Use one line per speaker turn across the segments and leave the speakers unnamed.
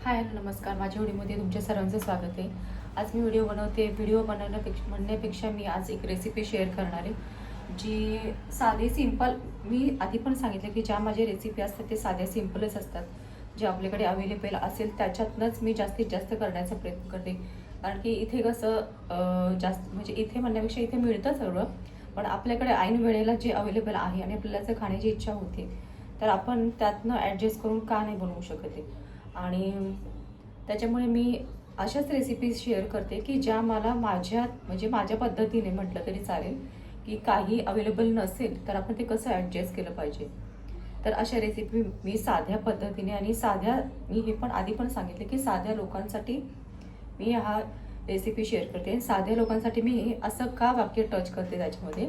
हाय नमस्कार, माझ्या व्हिडिओमध्ये तुमच्या सर्वांचं स्वागत आहे. आज मी व्हिडिओ म्हणण्यापेक्षा मी आज एक रेसिपी शेअर करणार आहे, जी साधी सिंपल. मी आधी पण सांगितलं की ज्या माझ्या रेसिपी असतात ते साध्या सिंपलच असतात. जे आपल्याकडे अवेलेबल असेल त्याच्यातनंच मी जास्तीत जास्त करण्याचा प्रयत्न करते. कारण की इथे कसं जास्त म्हणजे इथे म्हणण्यापेक्षा इथे मिळतं सगळं, पण आपल्याकडे ऐन वेळेला जे अवेलेबल आहे आणि आपल्याला जर खाण्याची इच्छा होते तर आपण त्यातनं ॲडजस्ट करून का नाही बनवू शकत आहे. आणि त्याच्यामुळे मी अशाच रेसिपीज शेअर करते की ज्या मला माझ्या पद्धतीने म्हटलं तरी चालेल, की काही अवेलेबल नसेल तर आपण ते कसं ॲडजस्ट केलं पाहिजे. तर अशा रेसिपी मी साध्या पद्धतीने आणि मी हे पण आधी पण सांगितले की साध्या लोकांसाठी मी हा रेसिपी शेअर करते. साध्या लोकांसाठी मी असं का वाक्य टच करते त्याच्यामध्ये,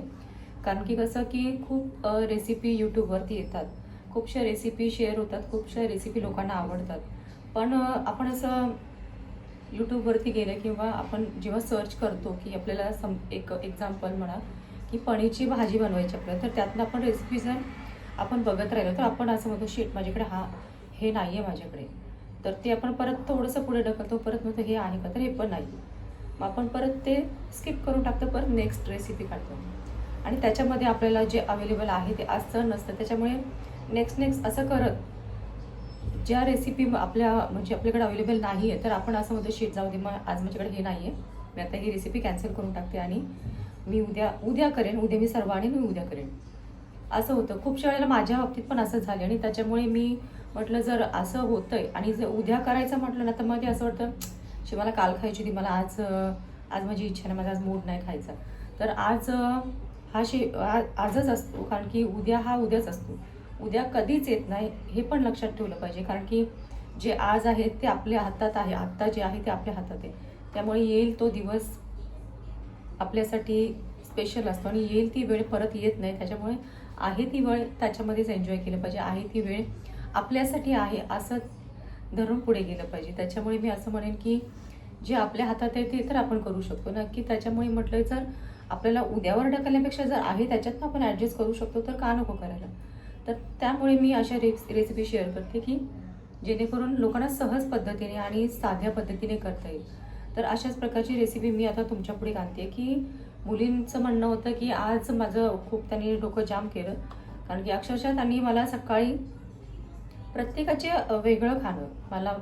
कारण की कसं की खूप रेसिपी यूट्यूबवरती येतात, खूपशा रेसिपी शेअर होतात, खूपशा रेसिपी लोकांना आवडतात. पण आपण असं यूट्यूबवरती गेलं किंवा आपण जेव्हा सर्च करतो की आपल्याला एक एक्झाम्पल म्हणा की पनीरची भाजी बनवायची आपल्याला, तर त्यातनं आपण रेसिपी जर आपण बघत राहिलो तर आपण असं म्हणतो शीट माझ्याकडे हे नाही आहे माझ्याकडे. तर ते आपण परत थोडंसं पुढे ढकलतो, परत म्हणतो हे आहे का, तर हे पण नाही. मग आपण परत ते स्किप करून टाकतो, परत नेक्स्ट रेसिपी काढतो आणि त्याच्यामध्ये आपल्याला जे अवेलेबल आहे ते असतं नसतं. त्याच्यामुळे नेक्स्ट असं करत ज्या रेसिपी आपल्याकडे अवेलेबल नाही आहे तर आपण असं म्हणतो शीट जाऊ दे, मग आज माझ्याकडे हे नाही आहे, मी आता ही रेसिपी कॅन्सल करून टाकते आणि मी उद्या करेन, उद्या मी सर्व आणि मी उद्या करेन. असं होतं खूपशा वेळेला, माझ्या बाबतीत पण असं झालं. आणि त्याच्यामुळे मी म्हटलं जर असं होतंय आणि जर उद्या करायचं म्हटलं ना तर मध्ये असं वाटतं मला काल खायची होती, मला आज माझी इच्छा नाही, माझा आज मूड नाही खायचा. तर आजच असतो, कारण की उद्या हा उद्याच असतो, उद्या कधीच येत नाही. हे पण लक्षात ठेवलं पाहिजे, कारण की जे आज आहे ते आपल्या हातात आहे, आत्ता जे आहे ते आपल्या हातात आहे. त्यामुळे येईल तो दिवस आपल्यासाठी स्पेशल असतो आणि येईल ती वेळ परत येत नाही. त्याच्यामुळे आहे ती वेळ त्याच्यामध्येच एन्जॉय केलं पाहिजे, आहे ती वेळ आपल्यासाठी आहे असं धरून पुढे गेलं पाहिजे. त्याच्यामुळे मी असं म्हणेन की जे आपल्या हातात आहे ते तर आपण करू शकतो नक्की. त्याच्यामुळे म्हटलं जर आपल्याला उद्यावर ढकलण्यापेक्षा जर आहे त्याच्यातनं आपण ॲडजस्ट करू शकतो तर का नको करायला. तर त्यामुळे मी अशा रेसिपी शेअर करते की जेणेकरून लोकांना सहज पद्धतीने आणि साध्या पद्धतीने करता येईल. तर अशाच प्रकारची रेसिपी मी आता तुमच्या पुढे आणते की मुलींचं म्हणणं होतं की आज माझं खूप त्यांनी डोकं जाम केलं, कारण की अक्षरशः त्यांनी मला सकाळी प्रत्येकाचे वेगळं खाणं, मला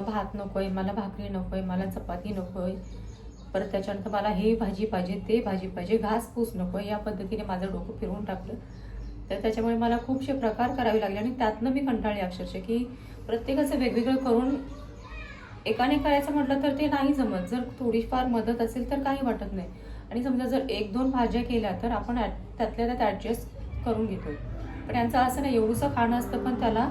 भात नको आहे, मला भाकरी नको आहे, मला चपाती नको आहे, परत त्याच्यानंतर मला हे भाजी पाहिजे, ते भाजी पाहिजे, घासपूस नको आहे, या पद्धतीने माझं डोकं फिरवून टाकलं. तर त्याच्यामुळे मला खूपसे प्रकार करावे लागले आणि त्यातनं मी कंटाळले अक्षरशः की प्रत्येकाचं वेगवेगळं करून एकाने करायचं म्हटलं तर ते नाही जमत. जर थोडीफार मदत असेल तर काही वाटत नाही. आणि समजा जर 1-2 भाज्या केल्या तर आपण त्यातल्या त्यात ॲडजस्ट करून घेतो. पण यांचं असं नाही, एवढंसं खाणं असतं पण त्याला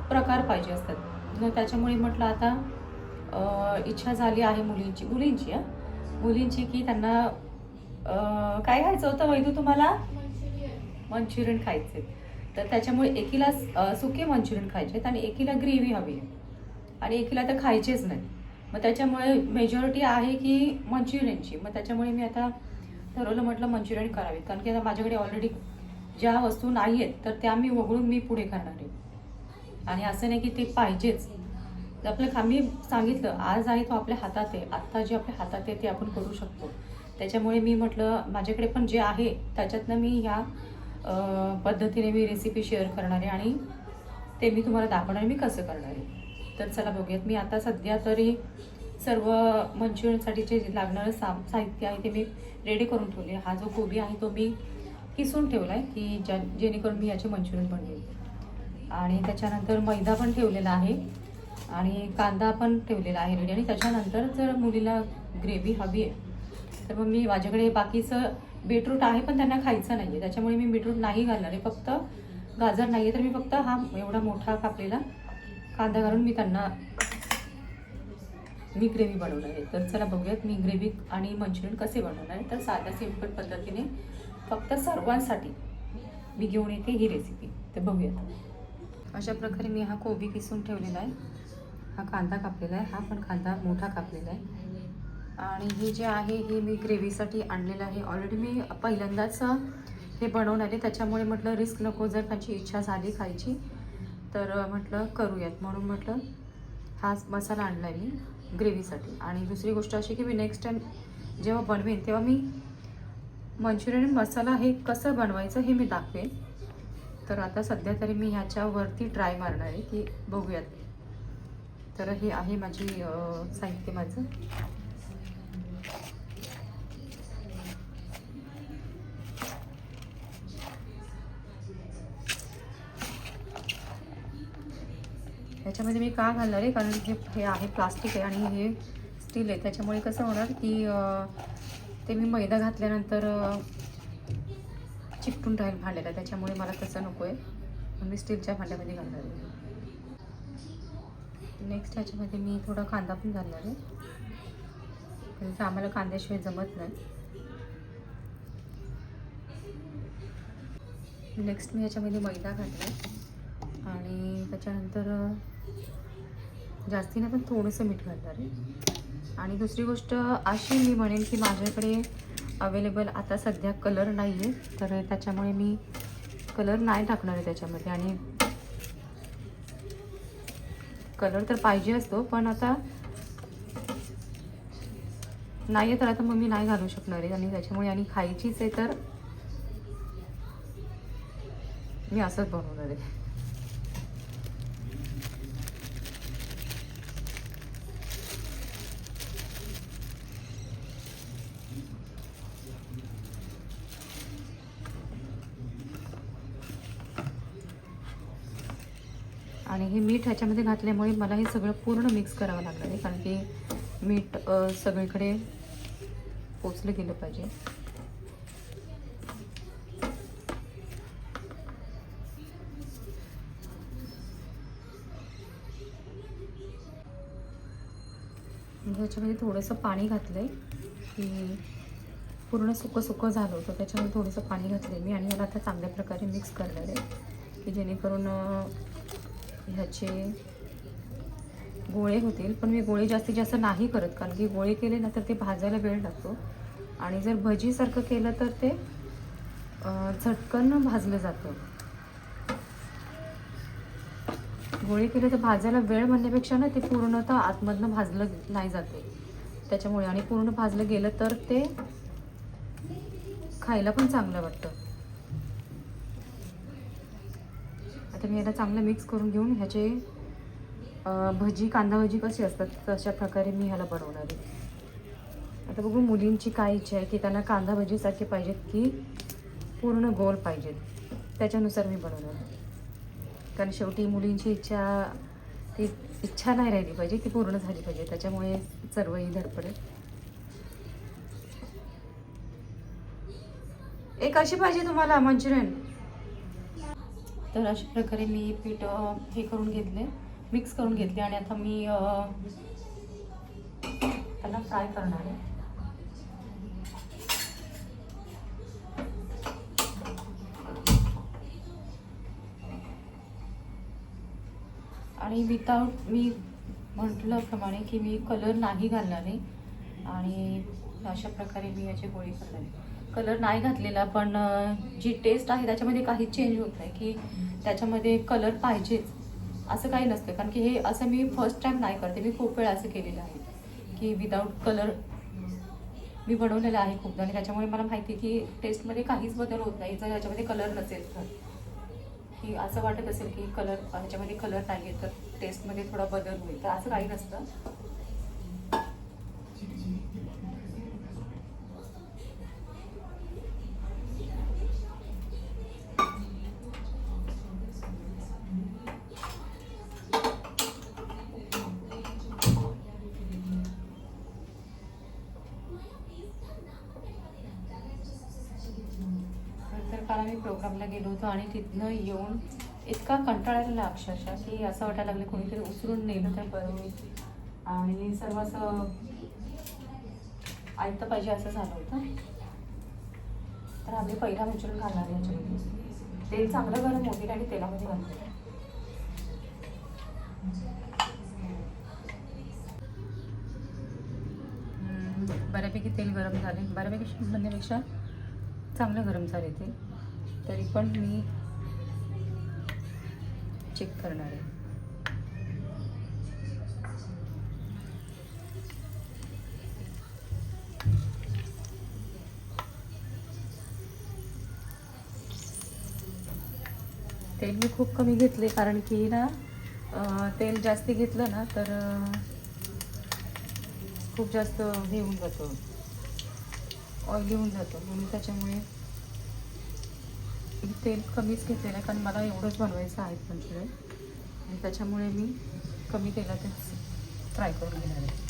प्रकार पाहिजे असतात. मग त्याच्यामुळे म्हटलं आता इच्छा झाली आहे मुलींची की त्यांना काय खायचं होतं वैदू तुम्हाला? मंचुरियन खायचे. तर त्याच्यामुळे एकीला सुके मंचुरियन खायचे आणि एकीला ग्रेव्ही हवी आहे आणि एकीला तर खायचेच नाही. मग त्याच्यामुळे मेजॉरिटी आहे की मंचुरियनची. मग त्याच्यामुळे मी आता ठरवलं, म्हटलं मंचुरियन करावे, कारण की आता माझ्याकडे ऑलरेडी ज्या वस्तू नाही आहेत तर त्या मी वगळून मी पुढे करणार आहे. आणि असं नाही की ते पाहिजेच. मी सांगितलं आज आहे तो आपल्या हातात आहे, आत्ता जे आपल्या हातात आहे ते आपण करू शकतो. त्याच्यामुळे मी म्हटलं माझ्याकडे पण जे आहे त्याच्यातनं मी ह्या पद्धतीने मी रेसिपी शेअर करणार आहे आणि ते मी तुम्हाला दाखवणार आहे मी कसं करणार आहे. तर चला बघूयात. मी आता सध्या तरी सर्व मंचुरियनसाठी जे लागणारं साहित्य आहे ते मी रेडी करून ठेवले. हा जो कोबी आहे तो मी किसून ठेवला आहे की जेणेकरून मी याचे मंचुरियन बनवेल. आणि त्याच्यानंतर मैदा पण ठेवलेला आहे आणि कांदा पण ठेवलेला आहे रेडी. आणि त्याच्यानंतर जर मुलीला ग्रेव्ही हवी आहे तर मग मी माझ्याकडे बाकीचं बीटरूट आहे पण त्यांना खायचं नाही आहे, त्याच्यामुळे मी बीटरूट नाही घालणार आहे. फक्त गाजर नाही आहे तर मी फक्त हा एवढा मोठा कापलेला कांदा घालून मी ग्रेव्ही बनवणार आहे. तर चला बघूयात मी ग्रेव्ही आणि मंचुरियन कसे बनवणार आहे. तर साध्या सिंपल पद्धतीने फक्त सर्वांसाठी मी घेऊन येते ही रेसिपी. तर बघूयात. अशा प्रकारे मी हा कोबी किसून ठेवलेला आहे, हा कांदा कापलेला आहे, हा पण कांदा मोठा कापलेला आहे. आणि हे जे आहे हे मी ग्रेव्हीसाठी आणलेलं आहे. ऑलरेडी मी पहिल्यांदाच हे बनवणार आहे, त्याच्यामुळे म्हटलं रिस्क नको. जर त्यांची इच्छा झाली खायची तर म्हटलं करूयात, म्हणून म्हटलं हा मसाला आणला आहे मी ग्रेव्हीसाठी. आणि दुसरी गोष्ट अशी की मी नेक्स्ट टाईम जेव्हा बनवेन तेव्हा मी मंचुरियन मसाला हे कसं बनवायचं हे मी दाखवेन. तर आता सध्या तरी मी ह्याच्यावरती ट्राय मारणार आहे की बघूयात. तर हे आहे माझी साहित्य माझं. ह्याच्यामध्ये मी का घालणार आहे कारण हे आहे प्लास्टिक आहे आणि हे स्टील आहे. त्याच्यामुळे कसं होणार की ते मी मैदा घातल्यानंतर चिकटून राहील भांड्याला. त्याच्यामुळे मला तसं नको आहे म्हणून मी स्टीलच्या भांड्यामध्ये घालणार आहे. नेक्स्ट ह्याच्यामध्ये मी थोडा कांदा पण घालणार आहे कारण आम्हाला कांद्याशिवाय जमत नाही. नेक्स्ट मी ह्याच्यामध्ये मैदा घातला आणि त्याच्यानंतर जास्तीनं पण थोडंसं मीठ घालणार आहे. आणि दुसरी गोष्ट अशी मी म्हणेन की माझ्याकडे अवेलेबल आता सध्या कलर नाही आहे, तर त्याच्यामुळे मी कलर नाही टाकणार आहे त्याच्यामध्ये. आणि कलर तर पाहिजे असतो पण आता नाही आहे तर आता मग मी नाही घालू शकणार आहे. आणि त्याच्यामुळे आणि खायचीच आहे तर मी असंच बनवणार आहे. आणि हे मीठ ह्याच्यामध्ये घातल्यामुळे मला हे सगळं पूर्ण मिक्स करावं लागणार आहे कारण की मीठ सगळीकडे पोचलं गेलं पाहिजे. ह्याच्यामध्ये थोडंसं पाणी घातलं आहे की पूर्ण सुकं झालं होतं. त्याच्यामध्ये थोडंसं पाणी घातलं आहे मी आणि याला आता चांगल्या प्रकारे मिक्स करणार आहे की जेणेकरून ह्याचे गोळे होतील. पण मी गोळे जास्तीत जास्त नाही करत कारण की गोळे केले ना तर ते भाजायला वेळ लागतो आणि जर भजीसारखं केलं तर ते झटकन भाजलं जातं. गोळे केले तर भाजायला वेळ म्हणण्यापेक्षा ना ते पूर्णतः आतमधनं भाजलं नाही जाते त्याच्यामुळे. आणि पूर्ण भाजलं गेलं तर ते खायला पण चांगलं वाटतं. आता मी याला चांगलं मिक्स करून घेऊन ह्याचे भजी कांदा भजी कशी असतात तशा प्रकारे मी ह्याला बनवणार आहे. आता बघू मुलींची काय इच्छा आहे की त्यांना कांदा भजीसारखे पाहिजेत की पूर्ण गोल पाहिजेत, त्याच्यानुसार मी बनवणार आहे. कारण शेवटी मुलींची ती इच्छा नाही राहिली पाहिजे, ती पूर्ण झाली पाहिजे. त्याच्यामुळे सर्वही धडपडेल. एक अशी पाहिजे तुम्हाला मंचुरियन. तर अशा प्रकारे मी पीठ हे करून घेतले, मिक्स करून घेतले आणि आता मी त्याला फ्राय करणार आहे. आणि विदाऊट मी म्हटल्याप्रमाणे की मी कलर नाही घालणार आहे आणि अशा प्रकारे मी याची गोळी करणार आहे. कलर नाही घातलेला पण जी टेस्ट आहे त्याच्यामध्ये काहीच चेंज होत नाही की त्याच्यामध्ये कलर पाहिजेच असं काही नसतं. कारण की हे असं मी फर्स्ट टाईम नाही करते, मी खूप वेळा असं केलेलं आहे की विदाऊट कलर मी बनवलेलं आहे खूपदा. आणि त्याच्यामुळे मला माहिती आहे की टेस्टमध्ये काहीच बदल होत नाही जर ह्याच्यामध्ये कलर नसेल तर. की असं वाटत असेल की ह्याच्यामध्ये कलर नाही आहे तर टेस्टमध्ये थोडा बदल होईल, तर असं काही नसतं. काल मी प्रोग्रामला गेलो होतो आणि तिथनं येऊन इतका कंटाळलेला अक्षरशः की असं वाटायला लागलं कोणीतरी उचलून नेलं तर बरं होईल. आणि सर्व असं ऐकतं पाहिजे असं झालं होतं. तर आम्ही पहिला मंचुरियन घालणार याच्यामध्ये. तेल चांगलं गरम होतील आणि तेलामध्ये घालतो. बऱ्यापैकी तेल गरम झाले, बऱ्यापैकी म्हणण्यापेक्षा चांगलं गरम झाले ते. तरी पण मी चेक करणार आहे. तेल मी खूप कमी घेतले, कारण की ना तेल जास्त घेतलं ना तर खूप जास्त हे होऊन जातं, ऑइली होऊन जातं. म्हणून त्याच्यामुळे मी तेल कमीच घेतलेलं आहे, कारण मला एवढंच बनवायचं आहे मंचुरियन, आणि त्याच्यामुळे मी कमी तेलातच फ्राय करून घेणार आहे.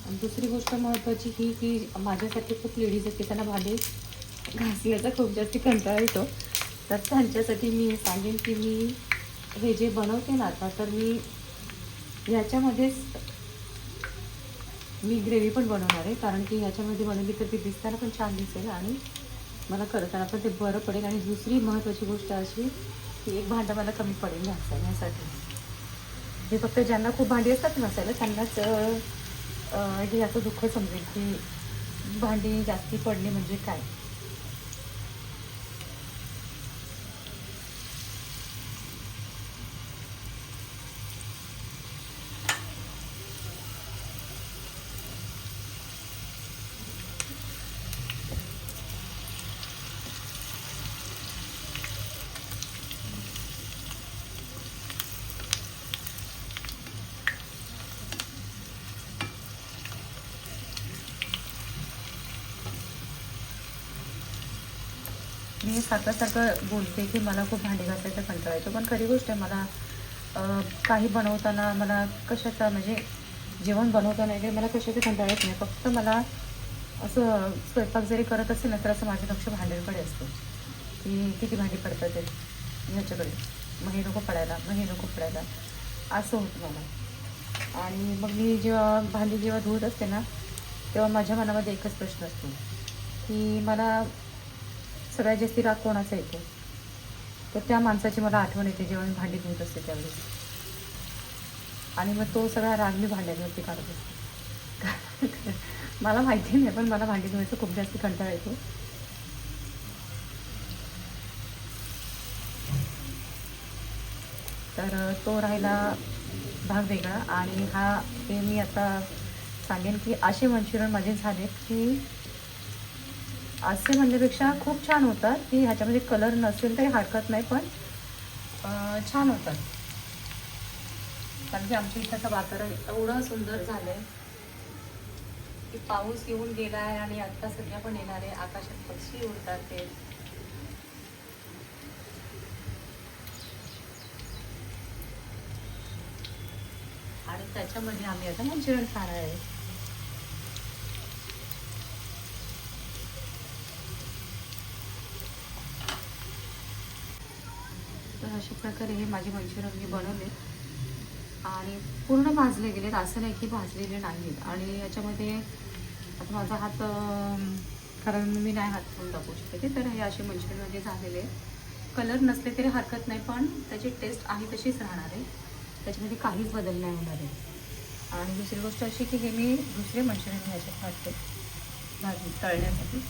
आणि दुसरी गोष्ट महत्त्वाची ही की माझ्यासाठी खूप लेडीज आहेत की त्यांना भांडे घासण्याचा खूप जास्त कंटाळा येतो. तर त्यांच्यासाठी मी सांगेन की मी हे जे बनवते ना आता, तर मी ह्याच्यामध्येच मी ग्रेव्ही पण बनवणार आहे, कारण की ह्याच्यामध्ये बनवली तर ती दिसताना पण छान दिसेल आणि मला करताना पण ते बरं पडेल. आणि दुसरी महत्त्वाची गोष्ट अशी की एक भांडं मला कमी पडेल घासण्यासाठी. हे फक्त ज्यांना खूप भांडी असतात घासायला त्यांनाच हे याचं दुःख समजेल की भांडी जास्ती पडली म्हणजे काय. मी सारखं बोलते की मला खूप भांडी घासायचा कंटाळा येतो, पण खरी गोष्ट आहे मला काही बनवताना मला कशाचा म्हणजे जेवण बनवताना वगैरे मला कशाचा कंटाळा येत नाही. फक्त मला असं स्वयंपाक जरी करत असेल ना तर असं माझं लक्ष भांड्यांकडे असतं की किती भांडी पडतात ते ह्याच्याकडे, मग हे नको पडायला, मग हे नको पडायला, असं होतं मला. आणि मग मी भांडी जेव्हा धुवत असते ना तेव्हा माझ्या मनामध्ये एकच प्रश्न असतो की मला सगळ्यात जास्ती राग कोणाचा येतो, तर त्या माणसाची मला आठवण येते जेव्हा मी भांडी धुवत असते त्यावेळेस. आणि मग तो सगळा राग मी भांड्यांवरती काढत असते. मला माहिती नाही, पण मला भांडी धुवायचं खूप जास्त कंटाळा येतो. तर तो राहिला भाग वेगळा. आणि हे मी आता सांगेन की असे मंचुरियन माझे झाले की असे म्हणण्यापेक्षा खूप छान होतात की ह्याच्यामध्ये कलर नसेल तरी हरकत नाही, पण छान होतात. कारण की आमच्या इथं वातावरण एवढं सुंदर झालं आहे की पाऊस येऊन गेला आहे आणि आत्ता सध्या पण येणार आहे. आकाशात पक्षी उडतात ते. आणि त्याच्यामध्ये आम्ही आता मंचुरियन खाणार आहे. तर अशा प्रकारे हे माझे मंचुरियन मी बनवले आणि पूर्ण भाजले गेलेत, असं नाही की भाजलेले नाहीत. आणि याच्यामध्ये आता माझा हात, कारण मी नाही हात ठेवून दाखवू शकते, तर हे असे मंचुरियन माझे झालेले. कलर नसले तरी हरकत नाही, पण त्याची टेस्ट आहे तशीच राहणार आहे, त्याच्यामध्ये काहीच बदल नाही होणार आहे. आणि दुसरी गोष्ट अशी की हे मी दुसरे मंचुरियन ह्याच्यात घातले भाजी तळण्यासाठी.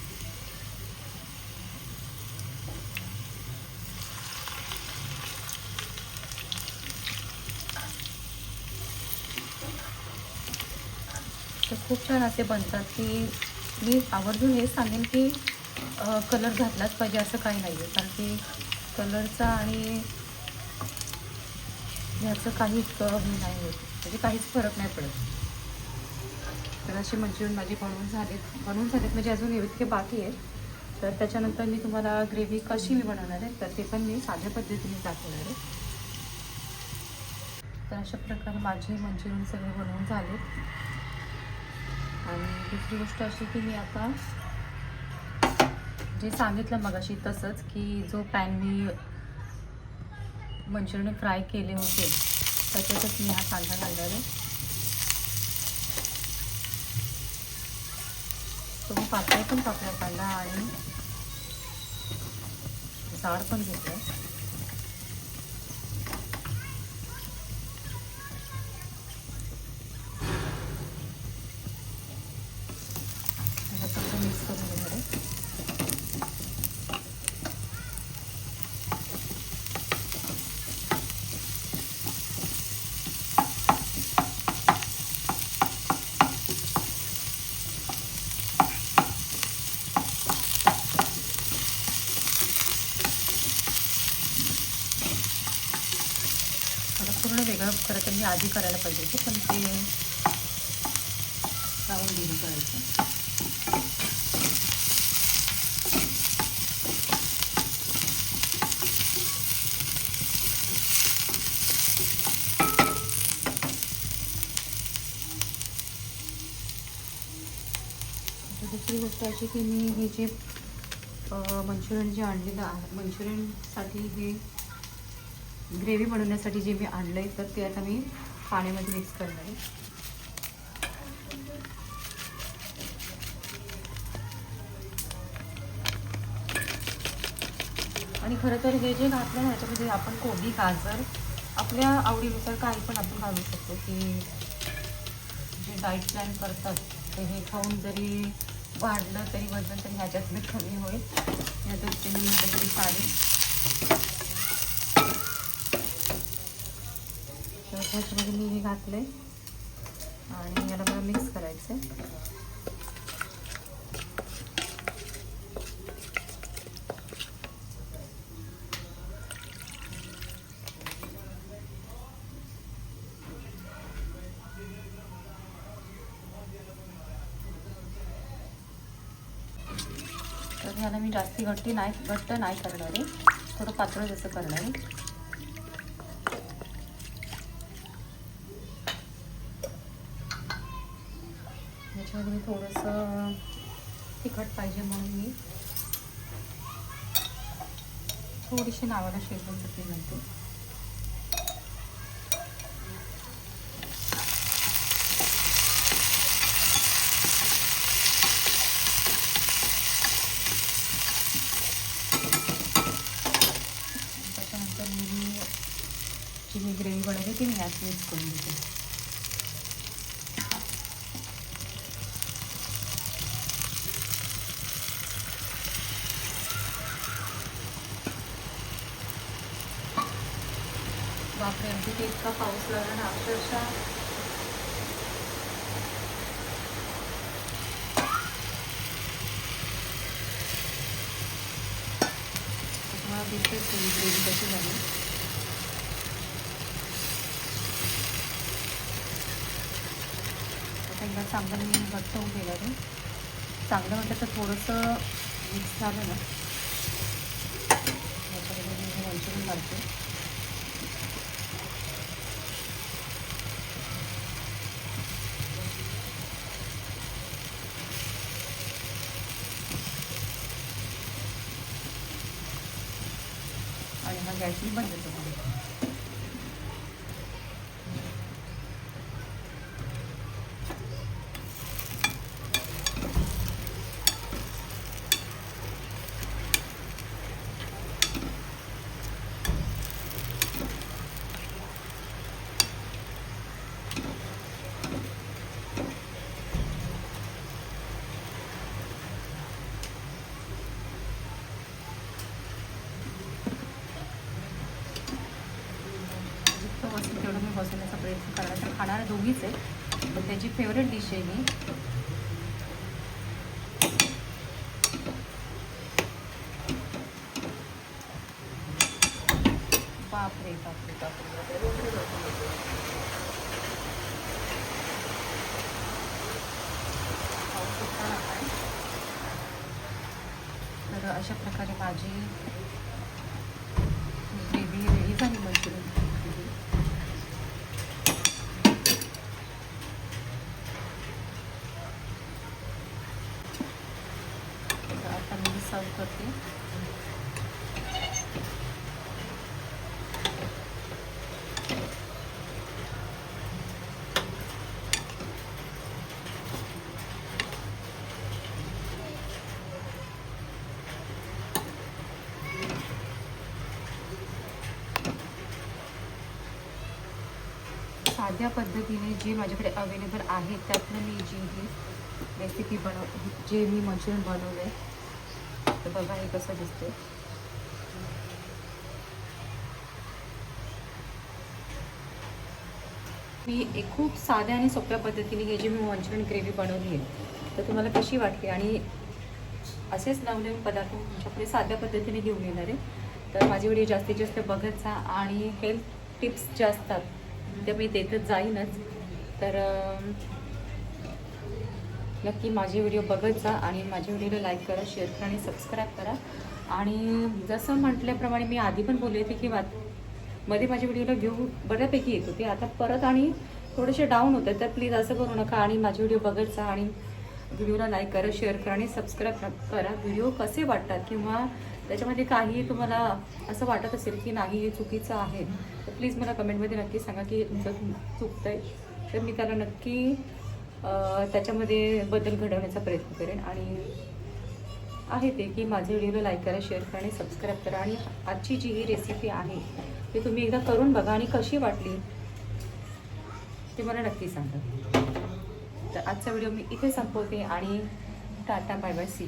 तर खूप छान असे बनतात की मी आवर्जून हेच सांगेन की कलर घातलाच पाहिजे असं काही नाही आहे, कारण की कलरचा आणि ह्याचं काहीच हे नाही होत, म्हणजे काहीच फरक नाही पडत. तर असे मंचुरियन माझे बनवून झालेत म्हणजे अजून इतके बाकी आहेत. तर त्याच्यानंतर मी तुम्हाला ग्रेव्ही कशी मी बनवणार आहे तर ते पण मी साध्या पद्धतीने दाखवणार आहे. तर अशा प्रकारे माझे मंचुरियन सगळे बनवून झालेत. आणि दुसरी गोष्ट अशी की मी आता जे सांगितलं मगाशी तसंच की जो पॅन मी मंचुरियन फ्राय केले होते त्याच्यातच मी हा कांदा घालणार आहे. तो मी पातळ पण कापला कांदा आणि जाड पण घेतलं. मिक्स करून घेणार आहे. सगळं खरं तर मी आधी करायला पाहिजे होतं, पण ते राहून गेलं करायचं. दुसरी गोष्ट अशी की मी हे जे मंचुरियन जे आणलेलं आहे, मंचुरियनसाठी हे ग्रेव्ही बनवण्यासाठी जे मी आणलं आहे, तर ते आता मी पाण्यामध्ये मिक्स करणार आहे. आणि खरं तर हे जे घातलं ना याच्यामध्ये आपण कोबी, गाजर आपल्या आवडीनुसार काही पण आपण घालू शकतो. की जे डाईट प्लॅन करतात ते हे खाऊन जरी वाढलं तरी वजन तरी ह्याच्यातनं कमी होईल या दृष्टीने म्हटलं तरी चालेल. तर त्याच्यामध्ये मी हे घातलं आहे आणि याला मला मिक्स करायचं आहे. तर ह्याला मी जास्ती घट्ट नाही करणार आहे, थोडं पातळ जसं करणार आहे. ह्याच्यामध्ये मी थोडंसं तिखट पाहिजे म्हणून मी थोडीशी नावाला शेजवान चटणी घालते. जी मी ग्रेव्ही बनवली ती मी यात मिक्स करून देते. बापरे, आमची ते इतका पाऊस लागला ना अक्षरशः. तुम्हाला दिसतेच ग्रेव्ही कशी झाली. एकदा चांगलं मी घट्ट होऊन गेलं आहे. चांगलं म्हटलं तर थोडंसं मिक्स झालं ना याच्यामध्ये मी मंचुरियन घालते. आणि हा गॅस मी बंद करतो. तेवढं मी बसवण्याचा प्रयत्न करणार. तर खाणारे दोघीच आहे, पण त्याची फेवरेट डिश आहे ही. बापरे बापरे बापरे. तर अशा प्रकारे माझी ग्रेव्ही रेडी झाली मंचुरियन. आता मी सर्व करते. साध्या पद्धतीने जे माझ्याकडे अवेलेबल आहे त्यातनं मी जी ही रेसिपी जे मी मंचुरियन बनवलं आहे, तर बघा हे कसं दिसते. मी एक खूप साध्या आणि सोप्या पद्धतीने हे जे मी मंचुरियन ग्रेव्ही बनवली आहे, तर तुम्हाला कशी वाटली. आणि असेच नवनवीन पदार्थ तुमच्याकडे साध्या पद्धतीने घेऊन येणार आहे. तर माझी व्हिडिओ जास्तीत जास्त बघत जा आणि हेल्थ टिप्स ज्या असतात ते मी देतच जाईनच. तर नक्की माझे व्हिडिओ बघत जा आणि माझ्या व्हिडिओला लाईक करा, शेअर करा आणि सबस्क्राईब करा. आणि जसं म्हटल्याप्रमाणे मी आधी पण बोलले होते की मध्ये माझ्या व्हिडिओला व्ह्यू बऱ्यापैकी येत होते, आता परत आणि थोडेसे डाऊन होते. तर प्लीज असं करू नका आणि माझे व्हिडिओ बघत जा आणि व्हिडिओला लाईक करा, शेअर करा आणि सबस्क्राईब करा. व्हिडिओ कसे वाटतात किंवा त्याच्यामध्ये काही तुम्हाला असं वाटत असेल की नाही हे चुकीचं आहे, तर प्लीज मला कमेंटमध्ये नक्की सांगा की तुमचं चुकतं आहे. तर मी त्याला नक्की त्याच्यामध्ये बदल घडवण्याचा प्रयत्न करेन. आणि आहे ते की माझे व्हिडिओला लाईक करा, शेअर करा आणि सबस्क्राईब करा. आणि आजची जी ही रेसिपी आहे ती तुम्ही एकदा करून बघा आणि कशी वाटली ते मला नक्की सांगा. तर आजचा व्हिडिओ मी इथे संपवते आणि टाटा बाय बाय सी.